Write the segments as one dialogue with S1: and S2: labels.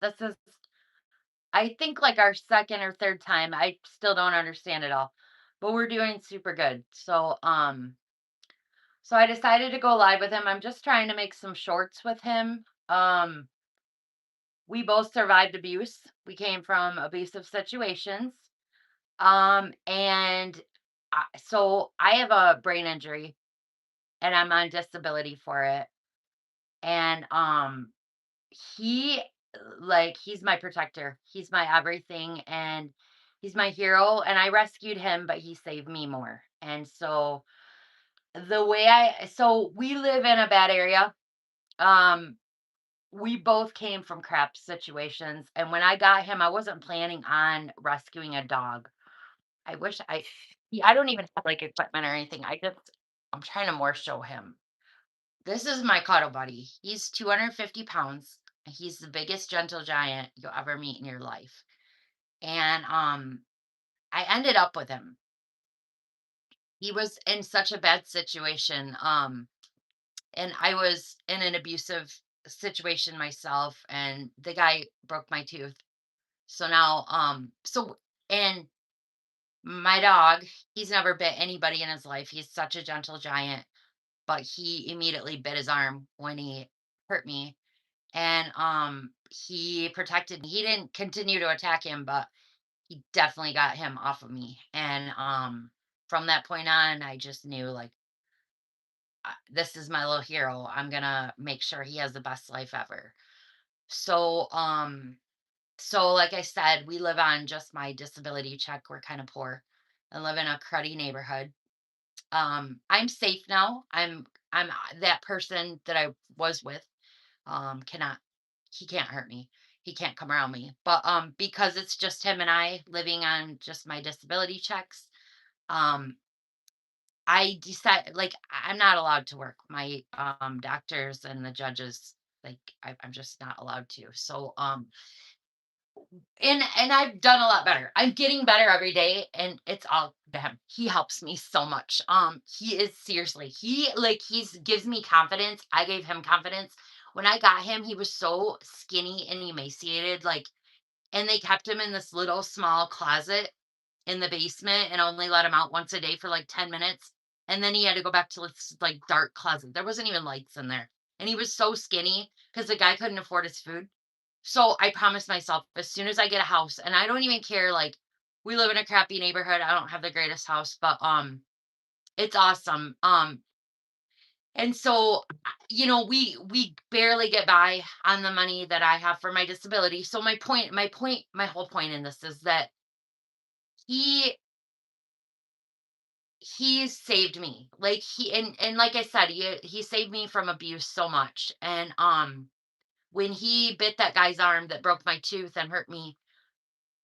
S1: this is I think like our second or third time. I still don't understand it all, but we're doing super good. So I decided to go live with him. I'm just trying to make some shorts with him. We both survived abuse. We came from abusive situations. And so I have a brain injury and I'm on disability for it. And he he's my protector. He's my everything and he's my hero and I rescued him, but he saved me more. And so we live in a bad area. Um we both came from crap situations and when I got him, I wasn't planning on rescuing a dog. I wish I Yeah, I don't even have like equipment or anything. I'm trying to more show him. This is my cuddle buddy. He's 250 pounds. He's the biggest gentle giant you'll ever meet in your life. And I ended up with him. He was in such a bad situation. And I was in an abusive situation myself and the guy broke my tooth. So now and my dog, he's never bit anybody in his life. He's such a gentle giant, but he immediately bit his arm when he hurt me. And he protected me. He didn't continue to attack him, but he definitely got him off of me. And from that point on, I just knew like this is my little hero. I'm gonna make sure he has the best life ever. So so like I said, we live on just my disability check. We're kind of poor. I live in a cruddy neighborhood. I'm safe now. I'm that person that I was with cannot he can't hurt me. He can't come around me. But because it's just him and I living on just my disability checks, um I decide like I'm not allowed to work. My doctors and the judges I'm just not allowed to. So and I've done a lot better. I'm getting better every day and it's all to him. He helps me so much. He is seriously. He's gives me confidence. I gave him confidence. When I got him, he was so skinny and emaciated and they kept him in this little small closet in the basement and only let him out once a day for like 10 minutes. And then he had to go back to this like dark closet. There wasn't even lights in there. And he was so skinny because the guy couldn't afford his food. So I promised myself as soon as I get a house, and I don't even care, like we live in a crappy neighborhood. I don't have the greatest house, but it's awesome. And so we barely get by on the money that I have for my disability. So my whole point in this is that he he saved me. Like and like I said, he saved me from abuse so much. And when he bit that guy's arm that broke my tooth and hurt me,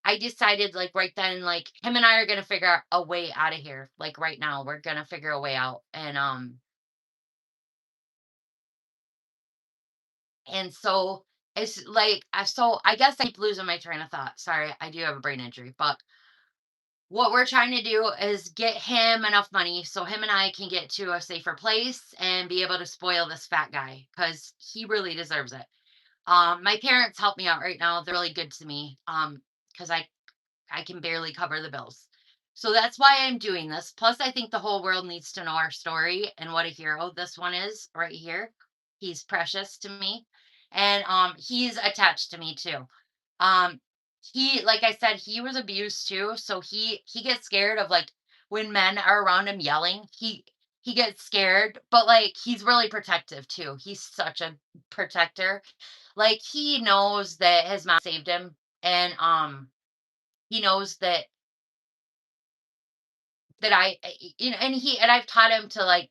S1: I decided like right then, like him and I are gonna figure out a way out of here. Like right now, we're gonna figure a way out. And so it's like so I guess I keep losing my train of thought. Sorry, I do have a brain injury, but what we're trying to do is get him enough money so him and I can get to a safer place and be able to spoil this fat guy because he really deserves it. My parents help me out right now. They're really good to me. Because I can barely cover the bills. So that's why I'm doing this. Plus, I think the whole world needs to know our story and what a hero this one is right here. He's precious to me. And he's attached to me too. Um he like I said, he was abused too. So he gets scared of like when men are around him yelling. He gets scared, but like he's really protective too. He's such a protector. Like he knows that his mom saved him and he knows that and I've taught him to like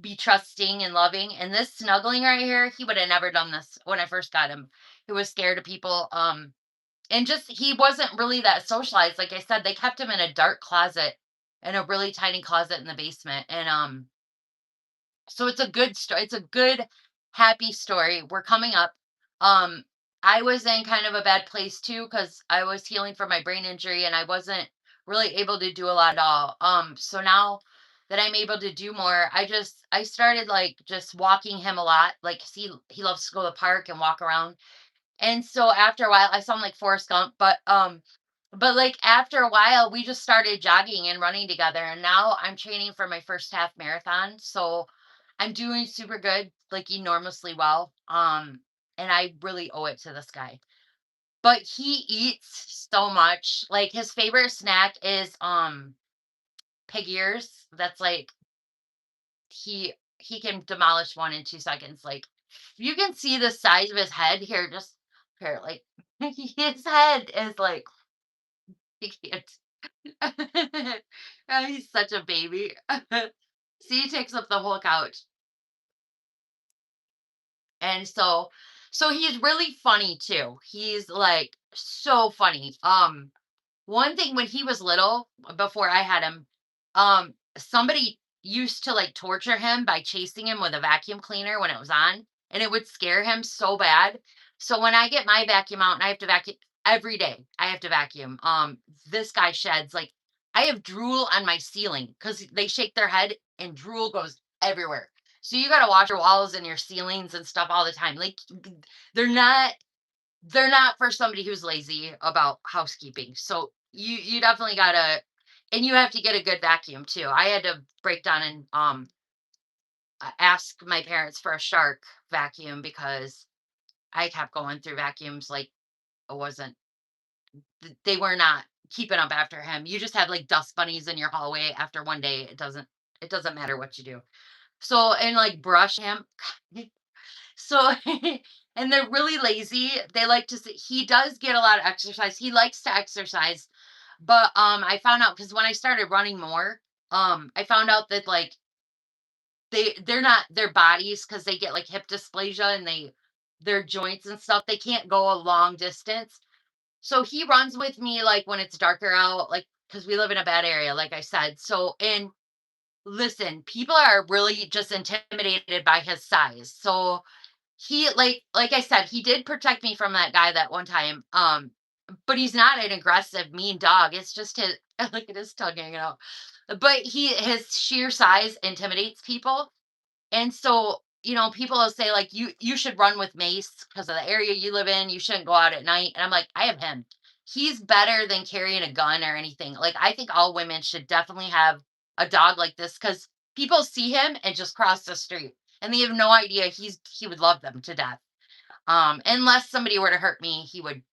S1: be trusting and loving. And this snuggling right here, he would have never done this when I first got him. He was scared of people. And just he wasn't really that socialized. Like I said, they kept him in a dark closet, in a really tiny closet in the basement. And so it's a good story. It's a good, happy story. We're coming up. Um, I was in kind of a bad place too because I was healing from my brain injury and I wasn't really able to do a lot at all. So now that I'm able to do more, I started like just walking him a lot. Like he loves to go to the park and walk around. And so after a while, I sound like Forrest Gump, but like after a while, we just started jogging and running together. And now I'm training for my first half marathon. So I'm doing super good, like enormously well. And I really owe it to this guy. But he eats so much. Like his favorite snack is pig ears. That's like he can demolish one in 2 seconds. Like you can see the size of his head here, just here, like his head is like he can't. He's such a baby. See, he takes up the whole couch. And so he's really funny too. He's like so funny. One thing when he was little, before I had him, somebody used to like torture him by chasing him with a vacuum cleaner when it was on, and it would scare him so bad. So when I get my vacuum out and I have to vacuum every day, I have to vacuum. This guy sheds like I have drool on my ceiling because they shake their head and drool goes everywhere. So you got to wash your walls and your ceilings and stuff all the time. Like they're not they're not for somebody who's lazy about housekeeping. So you definitely gotta, and you have to get a good vacuum too. I had to break down and ask my parents for a shark vacuum because I kept going through vacuums like it wasn't they were not keeping up after him. You just have like dust bunnies in your hallway after one day. It doesn't matter what you do. So and like brush him. So and they're really lazy. They like to see he does get a lot of exercise. He likes to exercise. But I found out because when I started running more, I found out that like they're not their bodies because they get like hip dysplasia and their joints and stuff, they can't go a long distance. So he runs with me like when it's darker out, like because we live in a bad area, like I said. So and listen, people are really just intimidated by his size. So he like I said, he did protect me from that guy that one time. But he's not an aggressive, mean dog. It's just his look at his tongue hanging out. But his sheer size intimidates people. And so, people will say like you should run with Mace because of the area you live in. You shouldn't go out at night. And I'm like, I have him. He's better than carrying a gun or anything. Like I think all women should definitely have a dog like this because people see him and just cross the street and they have no idea he would love them to death. Unless somebody were to hurt me, he would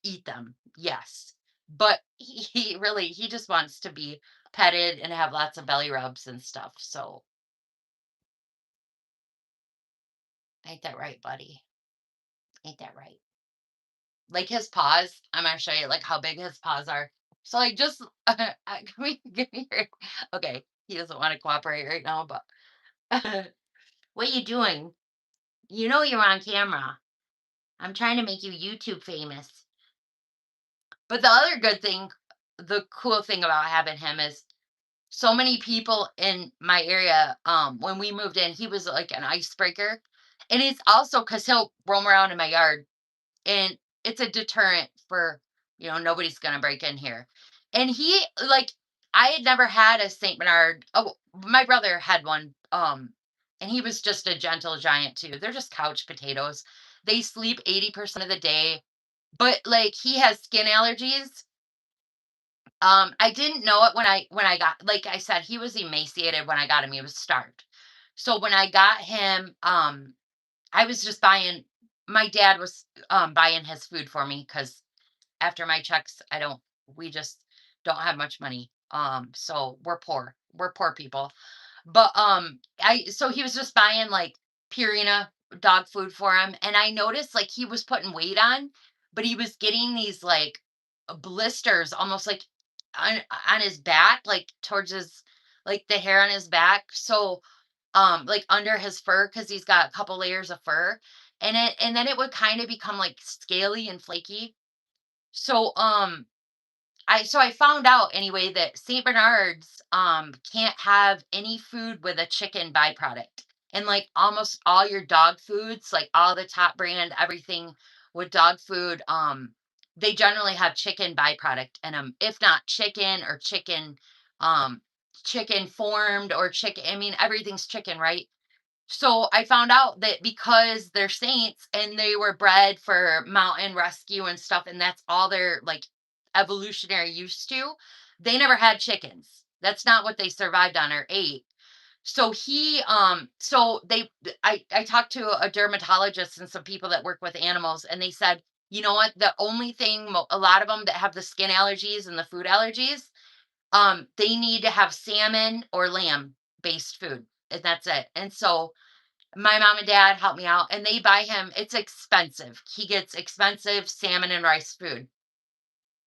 S1: eat them. Yes. But he really he just wants to be petted and have lots of belly rubs and stuff. So ain't that right, buddy? Ain't that right? Like his paws, I'm gonna show you like how big his paws are. So like just give me your okay. He doesn't want to cooperate right now, but what are you doing? You know you're on camera. I'm trying to make you YouTube famous. But the other good thing, the cool thing about having him is so many people in my area, when we moved in, he was like an icebreaker. And it's also because he'll roam around in my yard and it's a deterrent for, nobody's gonna break in here. And he like I had never had a Saint Bernard. Oh, my brother had one. And he was just a gentle giant too. They're just couch potatoes. They sleep 80% of the day, but like he has skin allergies. I didn't know it when I got like I said, he was emaciated when I got him. He was starved. So when I got him, I was just buying my dad was buying his food for me because after my checks, I don't we just don't have much money. So we're poor. We're poor people. But I so he was just buying like Purina dog food for him and I noticed like he was putting weight on, but he was getting these like blisters almost like on his back, like towards his like the hair on his back. So like under his fur because he's got a couple layers of fur and then it would kind of become like scaly and flaky. So I found out anyway that St. Bernards can't have any food with a chicken byproduct. And like almost all your dog foods, like all the top brand, everything with dog food, they generally have chicken byproduct in them. If not chicken or um chicken formed or chicken, I mean everything's chicken, right? So I found out that because they're saints and they were bred for mountain rescue and stuff, and that's all they're like evolutionary used to, they never had chickens. That's not what they survived on or ate. So I talked to a dermatologist and some people that work with animals, and they said, you know what, the only thing a lot of them that have the skin allergies and the food allergies, they need to have salmon or lamb based food, and that's it. And so my mom and dad help me out, and they buy him, it's expensive. He gets expensive salmon and rice food,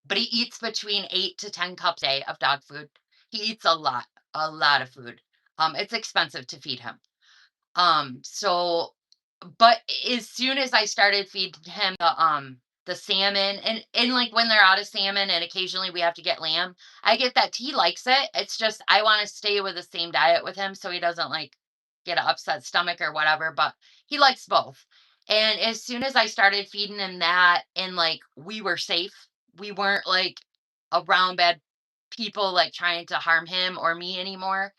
S1: but he eats between 8 to 10 cups a day of dog food. He eats a lot of food. It's expensive to feed him. So but as soon as I started feeding him the salmon, and like when they're out of salmon and occasionally we have to get lamb, I get that he likes it. It's just I want to stay with the same diet with him so he doesn't like get an upset stomach or whatever, but he likes both. And as soon as I started feeding him that and like we were safe, we weren't like around bad people like trying to harm him or me anymore.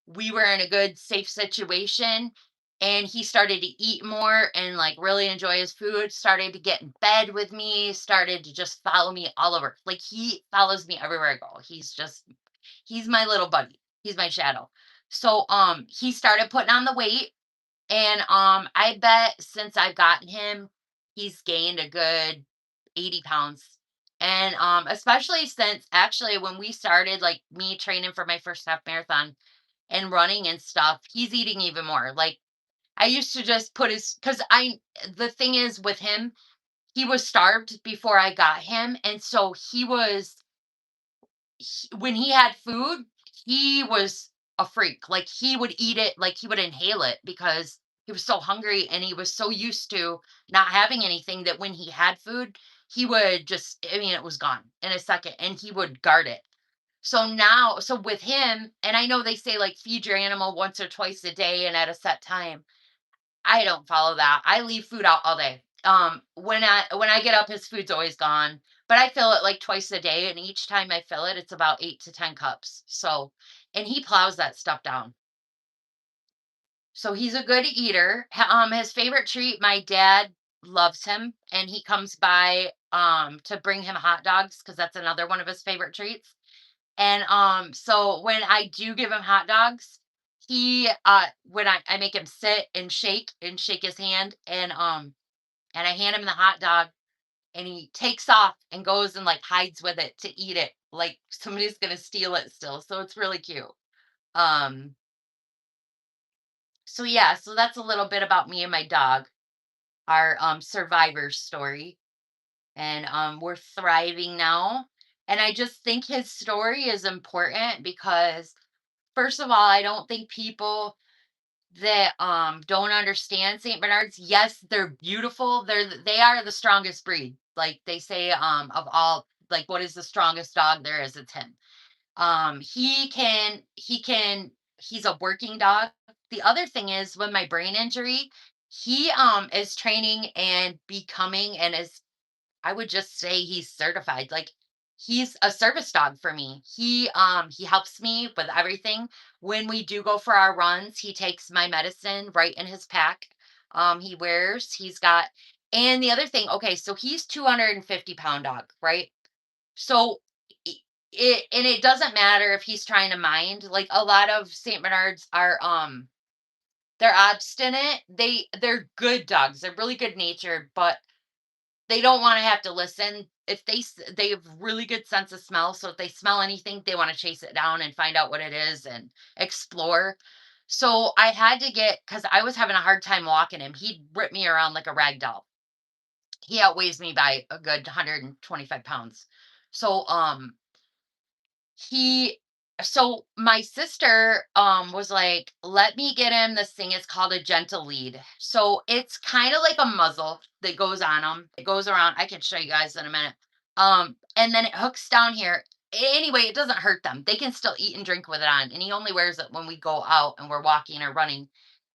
S1: We were in a good safe situation, and he started to eat more and like really enjoy his food, started to get in bed with me, started to just follow me all over. Like he follows me everywhere I go. He's my little buddy. He's my shadow. So he started putting on the weight, and I bet since I've gotten him, he's gained a good 80 pounds. And especially since actually when we started like me training for my first half marathon and running and stuff, he's eating even more. Like I used to just put his because I the thing is with him, he was starved before I got him. And so when he had food, he was a freak. Like he would eat it, like he would inhale it because he was so hungry and he was so used to not having anything that when he had food, he would just, I mean, it was gone in a second and he would guard it. So with him, and I know they say like feed your animal once or twice a day and at a set time. I don't follow that. I leave food out all day. When I get up, his food's always gone. But I fill it like twice a day, and each time I fill it, it's about 8 to 10 cups. So, and he plows that stuff down. So he's a good eater. His favorite treat, my dad loves him, and he comes by to bring him hot dogs because that's another one of his favorite treats. And so when I do give him hot dogs, he when I make him sit and shake his hand, and I hand him the hot dog, and he takes off and goes and like hides with it to eat it like somebody's gonna steal it still. So it's really cute. Um so yeah, so that's a little bit about me and my dog, our survivor story. And we're thriving now. And I just think his story is important because first of all, I don't think people that don't understand Saint Bernards, yes, they're beautiful. They are the strongest breed. Like they say of all, like what is the strongest dog there is, it's him. He's a working dog. The other thing is with my brain injury, he is training and becoming and is, I would just say he's certified. Like he's a service dog for me. He helps me with everything. When we do go for our runs, he takes my medicine right in his pack. He wears, he's got and the other thing, okay, so he's 250-pound dog, right? So i- it doesn't matter if he's trying to mind. Like a lot of Saint Bernards are they're obstinate. They're good dogs. They're really good natured, but they don't wanna have to listen. If they have really good sense of smell, so if they smell anything, they wanna chase it down and find out what it is and explore. So, I had to get because I was having a hard time walking him. He'd rip me around like a rag doll. He outweighs me by a good 125 pounds. So, he so my sister was like, let me get him this thing. It's called a gentle lead. So it's kind of like a muzzle that goes on him. It goes around. I can show you guys in a minute. And then it hooks down here. Anyway, it doesn't hurt them. They can still eat and drink with it on. And he only wears it when we go out and we're walking or running.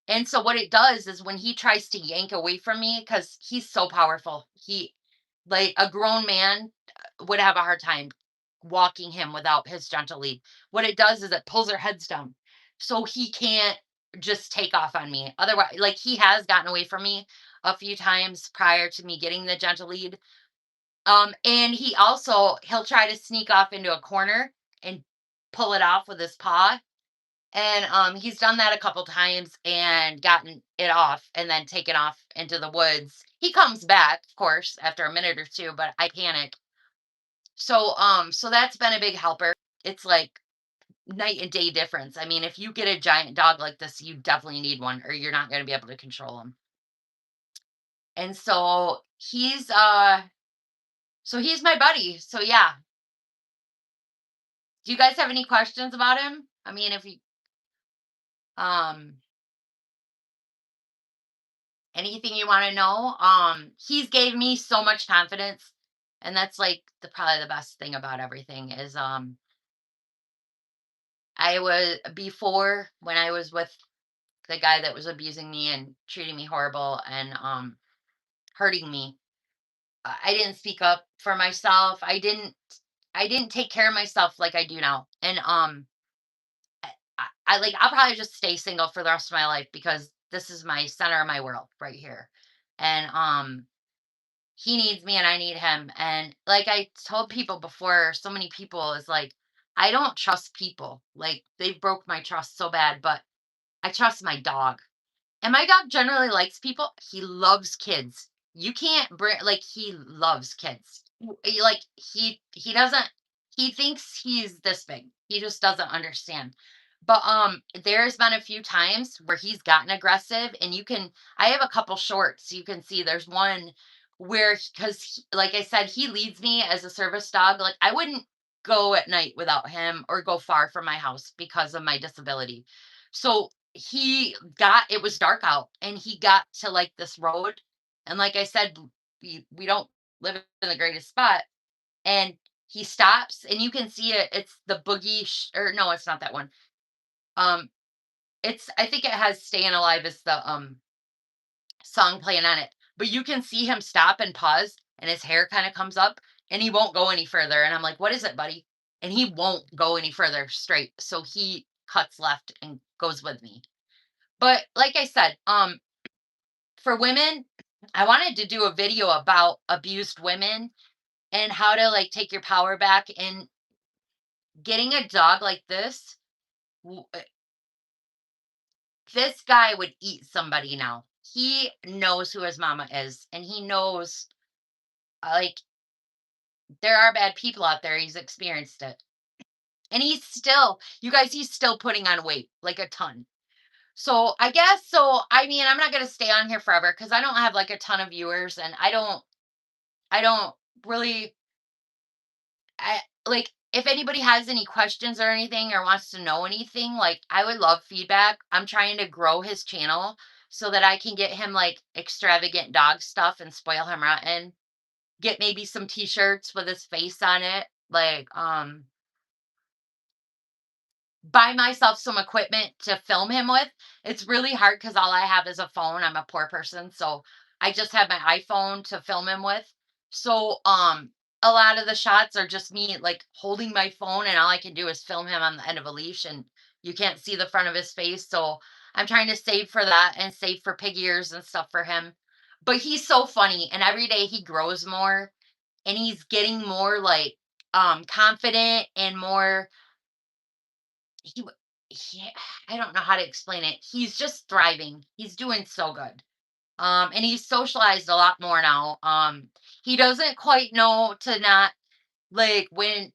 S1: And so what it does is when he tries to yank away from me, because he's so powerful, he like a grown man would have a hard time walking him without his gentle lead. What it does is it pulls their heads down. So he can't just take off on me. Otherwise, like he has gotten away from me a few times prior to me getting the gentle lead. And he'll try to sneak off into a corner and pull it off with his paw. And he's done that a couple times and gotten it off and then taken off into the woods. He comes back, of course, after a minute or two, but I panic. So that's been a big helper. It's like night and day difference. I mean, if you get a giant dog like this, you definitely need one or you're not going to be able to control him. And so he's my buddy. So yeah. Do you guys have any questions about him? I mean, if you um anything you want to know, he's gave me so much confidence, and that's like probably the best thing about everything is I was before when I was with the guy that was abusing me and treating me horrible and hurting me. I didn't speak up for myself. I didn't take care of myself like I do now. And I like I'll probably just stay single for the rest of my life because this is my center of my world right here. And he needs me and I need him. And like I told people before, so many people is like, I don't trust people. Like they broke my trust so bad, but I trust my dog. And my dog generally likes people. He loves kids. You can't bring like he loves kids. Like he doesn't he thinks he's this big. He just doesn't understand. But there's been a few times where he's gotten aggressive and I have a couple shorts. You can see there's one where cuz like I said he leads me as a service dog. Like I wouldn't go at night without him or go far from my house because of my disability. So it was dark out and he got to like this road and like I said we don't live in the greatest spot and he stops and you can see it's the or no it's not that one. um I think it has Staying Alive as the song playing on it, but you can see him stop and pause and his hair kind of comes up and he won't go any further and I'm like, what is it, buddy? And he won't go any further straight, so he cuts left and goes with me. But like I said, for women, I wanted to do a video about abused women and how to like take your power back. And getting a dog like this guy would eat somebody now. He knows who his mama is and he knows like there are bad people out there. He's experienced it. And he's still putting on weight like a ton. So I guess I mean, I'm not gonna stay on here forever because I don't have like a ton of viewers and I don't really I like if anybody has any questions or anything or wants to know anything, like I would love feedback. I'm trying to grow his channel so that I can get him like extravagant dog stuff and spoil him rotten. Get maybe some t-shirts with his face on it. Like buy myself some equipment to film him with. It's really hard because all I have is a phone. I'm a poor person, so I just have my iPhone to film him with. So a lot of the shots are just me like holding my phone and all I can do is film him on the end of a leash and you can't see the front of his face. So I'm trying to save for that and save for pig ears and stuff for him. But he's so funny and every day he grows more and he's getting more like confident and more he w he I don't know how to explain it. He's just thriving. He's doing so good. And he's socialized a lot more now. He doesn't quite know to not like when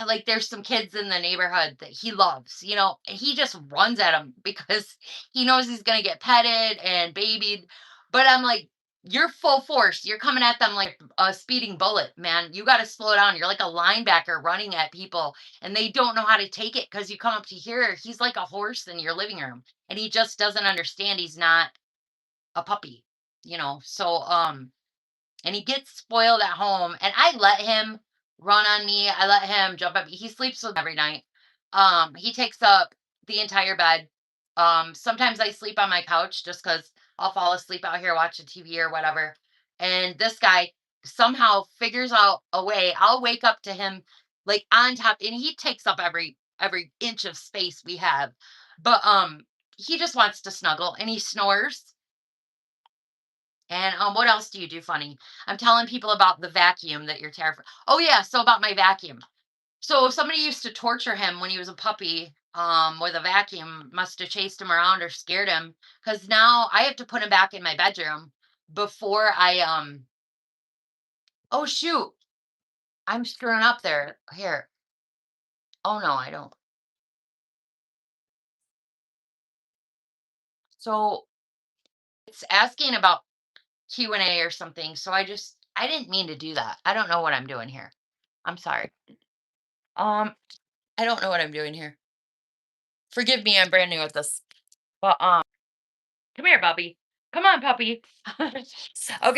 S1: like there's some kids in the neighborhood that he loves, and he just runs at them because he knows he's gonna get petted and babied. But I'm like, you're full force. You're coming at them like a speeding bullet, man. You got to slow down. You're like a linebacker running at people, and they don't know how to take it because you come up to here. He's like a horse in your living room, and he just doesn't understand. He's not a puppy. So and he gets spoiled at home and I let him run on me. I let him jump up. He sleeps with me every night. He takes up the entire bed. Sometimes I sleep on my couch just cuz I'll fall asleep out here watching TV or whatever. And this guy somehow figures out a way. I'll wake up to him like on top and he takes up every inch of space we have. But he just wants to snuggle and he snores. And what else do you do funny? I'm telling people about the vacuum that you're terrified. Oh yeah, so about my vacuum. So somebody used to torture him when he was a puppy with a vacuum, must have chased him around or scared him cuz now I have to put him back in my bedroom before I. Oh shoot, I'm screwing up there. Here. Oh no, I don't. So it's asking about Q&A or something. So I didn't mean to do that. I don't know what I'm doing here. I'm sorry. Um I don't know what I'm doing here. Forgive me, I'm brand new at this. But come here, Bubby. Come on, puppy. Okay.